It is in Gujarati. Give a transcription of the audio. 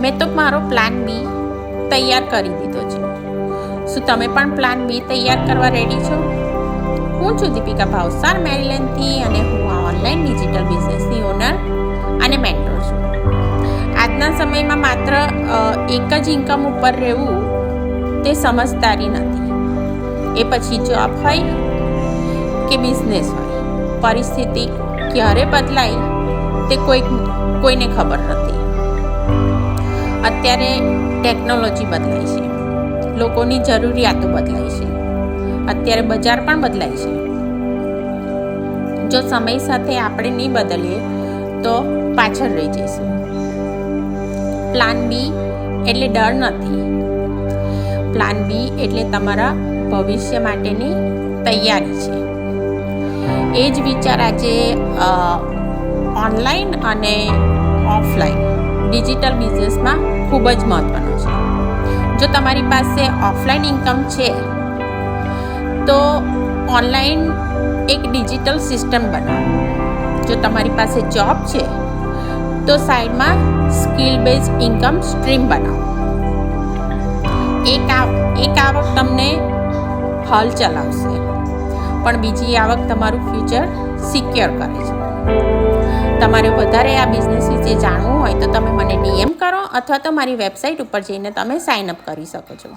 મેં તો મારો પ્લાન બી તૈયાર કરી દીધો છે. શું તમે પણ પ્લાન બી તૈયાર કરવા રેડી છો? હું છું દીપિકા ભાવસાર મેરીલેન્ડથી અને હું આ ઓનલાઈન ડિજિટલ બિઝનેસની ઓનર અને મેન્ટર છું. આજના સમયમાં માત્ર એક જ ઇન્કમ ઉપર રહેવું તે સમજદારી નથી. એ પછી જોબ હોય કે બિઝનેસ હોય, પરિસ્થિતિ ક્યારે બદલાય તે કોઈને ખબર નથી. અત્યારે ટેકનોલોજી બદલાય છે, લોકોની જરૂરિયાતો બદલાય છે, અત્યારે બજાર પણ બદલાય છે. જો સમય સાથે આપણે નહીં બદલીએ તો પાછળ રહી જઈશું. પ્લાન બી એટલે ડર નથી. પ્લાન બી એટલે તમારા ભવિષ્ય માટેની તૈયારી છે. એ જ વિચાર આજે ઓનલાઈન અને ઓફલાઈન ડિજિટલ બિઝનેસમાં ખૂબ જ મહત્ત્વનો છે. જો તમારી પાસે ઓફલાઈન ઇન્કમ છે તો ઓનલાઈન એક ડિજિટલ સિસ્ટમ બનાવો. જો તમારી પાસે જોબ છે તો સાઈડમાં સ્કિલ બેઝ ઇન્કમ સ્ટ્રીમ બનાવો. એક આવક તમને હલ ચલાવશે, પણ બીજી આવક તમારું ફ્યુચર સિક્યોર કરે છે. તમારે વધારે આ બિઝનેસ વિશે જાણવું હોય તો તમે મને DM કરો અથવા તો મારી વેબસાઇટ ઉપર જઈને તમે સાઇન અપ કરી શકો છો.